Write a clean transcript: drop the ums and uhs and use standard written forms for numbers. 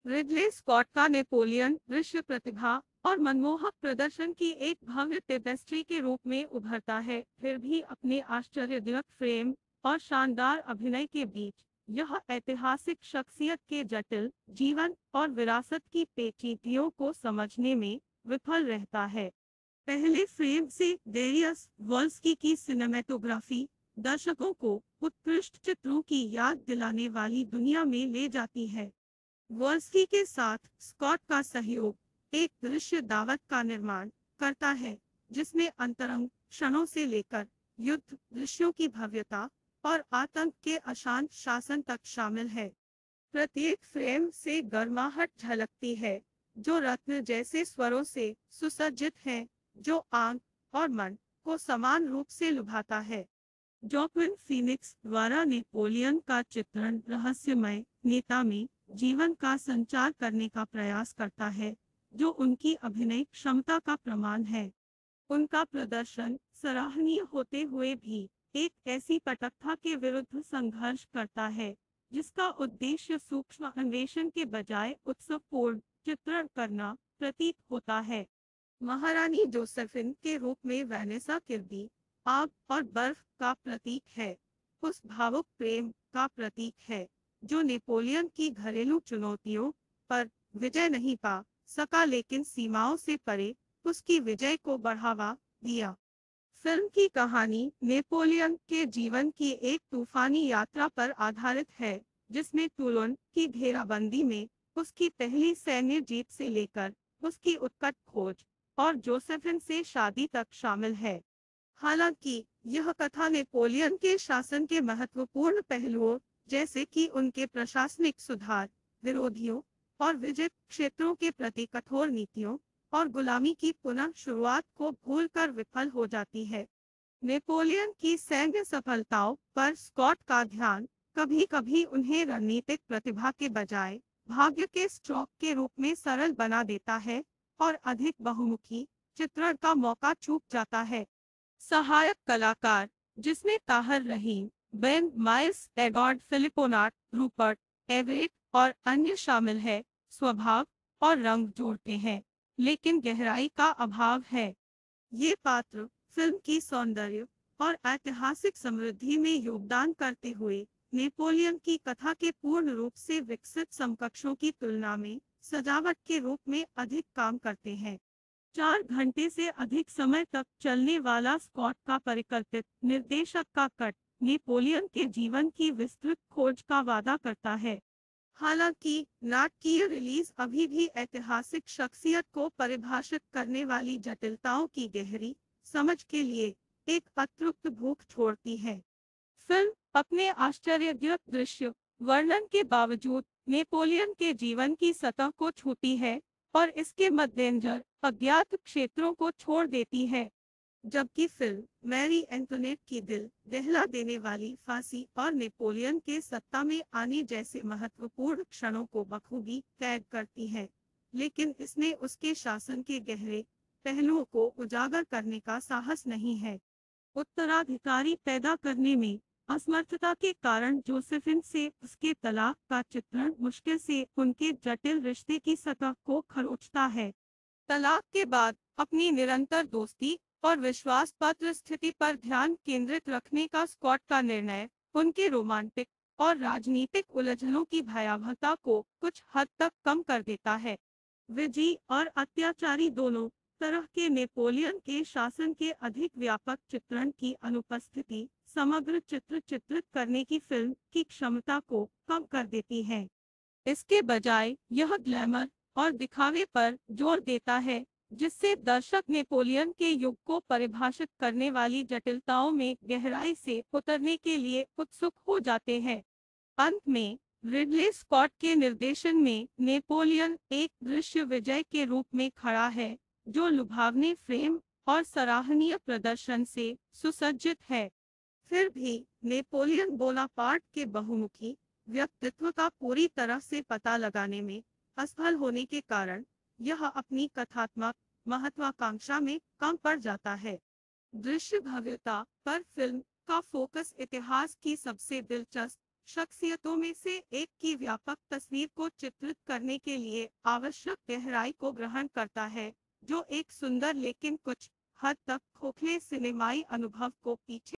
Ridley Scott का Napoleon विश्व प्रतिभा और मनमोहक प्रदर्शन की एक भव्य टेपेस्ट्री के रूप में उभरता है। फिर भी अपने आश्चर्यजनक फ्रेम और शानदार अभिनय के बीच यह ऐतिहासिक शख्सियत के जटिल जीवन और विरासत की पेचीदगियों को समझने में विफल रहता है। पहले फ्रेम से डेरियस वॉल्स्की की सिनेमेटोग्राफी दर्शकों को उत्कृष्ट चित्रों की याद दिलाने वाली दुनिया में ले जाती है। वर्स्की के साथ स्कॉट का सहयोग एक दृश्य दावत का निर्माण करता है, जिसमें अंतरंग क्षणों से लेकर युद्ध दृश्यों की भव्यता और आतंक के अशांत शासन तक शामिल है। प्रत्येक फ्रेम से गर्माहट झलकती है, जो रत्न जैसे स्वरों से सुसज्जित है, जो आंख और मन को समान रूप से लुभाता है। जॉक्विन फीनिक्स द्वारा नेपोलियन का चित्रण रहस्यमय नेता में जीवन का संचार करने का प्रयास करता है, जो उनकी अभिनय क्षमता का प्रमाण है। उनका प्रदर्शन सराहनीय होते हुए भी एक ऐसी पटकथा के विरुद्ध संघर्ष करता है, जिसका उद्देश्य सूक्ष्म अन्वेषण के बजाय उत्सवपूर्ण चित्रण करना प्रतीत होता है। महारानी जोसेफिन के रूप में वैनेसा किर्बी आग और बर्फ का प्रतीक है, उस भावुक प्रेम का प्रतीक है, जो नेपोलियन की घरेलू चुनौतियों पर विजय नहीं पा सका, लेकिन सीमाओं से परे उसकी विजय को बढ़ावा दिया। फिल्म की कहानी नेपोलियन के जीवन की एक तूफानी यात्रा पर आधारित है, जिसमें टूलोन की घेराबंदी में उसकी पहली सैन्य जीत से लेकर उसकी उत्कट खोज और जोसेफिन से शादी तक शामिल है। हालांकि यह कथा नेपोलियन के शासन के महत्वपूर्ण पहलुओं, जैसे कि उनके प्रशासनिक सुधार, विरोधियों और विजित क्षेत्रों के प्रति कठोर नीतियों और गुलामी की पुनः शुरुआत को भूलकर विफल हो जाती है। नेपोलियन की सैन्य सफलताओं पर स्कॉट का ध्यान कभी-कभी उन्हें रणनीतिक प्रतिभा के बजाय भाग्य के स्ट्रोक के रूप में सरल बना देता है और अधिक बहुमुखी चित्रण का मौका चूक जाता है। सहायक कलाकार, जिसमें Tahar Rahim, Ben Miles, Edward Philipponnat, Rupert Everett और अन्य शामिल है, स्वभाव और रंग जोड़ते हैं, लेकिन गहराई का अभाव है। ये पात्र फिल्म की सौंदर्य और ऐतिहासिक समृद्धि में योगदान करते हुए नेपोलियन की कथा के पूर्ण रूप से विकसित समकक्षों की तुलना में सजावट के रूप में अधिक काम करते हैं। 4 घंटे से अधिक समय तक चलने वाला स्कॉट का परिकल्पित निर्देशक का कट नेपोलियन के जीवन की विस्तृत खोज का वादा करता है। हालांकि नाटकीय रिलीज अभी भी ऐतिहासिक शख्सियत को परिभाषित करने वाली जटिलताओं की गहरी समझ के लिए एक अतृप्त भूख छोड़ती है। फिल्म अपने आश्चर्यजनक दृश्य वर्णन के बावजूद नेपोलियन के जीवन की सतह को छूती है और इसके मद्देनजर अज्ञात क्षेत्रों को छोड़ देती है। जबकि फिल्म मैरी एंटोनेट की दिल दहला देने वाली फांसी और नेपोलियन के सत्ता में आने जैसे महत्वपूर्ण क्षणों को बखूबी कैद करती है, लेकिन इसने उसके शासन के गहरे पहलुओं को उजागर करने का साहस नहीं है। उत्तराधिकारी पैदा करने में असमर्थता के कारण जोसेफिन से उसके तलाक का चित्रण मुश्किल से उनके जटिल रिश्ते की सतह को खरोंचता है। तलाक के बाद अपनी निरंतर दोस्ती और विश्वास पात्र स्थिति पर ध्यान केंद्रित रखने का स्कॉट का निर्णय उनके रोमांटिक और राजनीतिक उलझनों की भयावहता को कुछ हद तक कम कर देता है। विजयी और अत्याचारी दोनों तरह के नेपोलियन के शासन के अधिक व्यापक चित्रण की अनुपस्थिति समग्र चित्र चित्रित करने की फिल्म की क्षमता को कम कर देती है। इसके बजाय यह ग्लैमर और दिखावे पर जोर देता है, जिससे दर्शक नेपोलियन के युग को परिभाषित करने वाली जटिलताओं में गहराई से उतरने के लिए उत्सुक हो जाते हैं। अंत में रिडले स्कॉट के निर्देशन में नेपोलियन एक दृश्य विजय के रूप में खड़ा है, जो लुभावने फ्रेम और सराहनीय प्रदर्शन से सुसज्जित है। फिर भी नेपोलियन बोनापार्ट के बहुमुखी व्यक्तित्व का पूरी तरह से पता लगाने में असफल होने के कारण यह अपनी कथात्मक महत्वाकांक्षा में कम पड़ जाता है। दृश्य भव्यता पर फिल्म का फोकस इतिहास की सबसे दिलचस्प शख्सियतों में से एक की व्यापक तस्वीर को चित्रित करने के लिए आवश्यक गहराई को ग्रहण करता है, जो एक सुंदर लेकिन कुछ हद तक खोखले सिनेमाई अनुभव को पीछे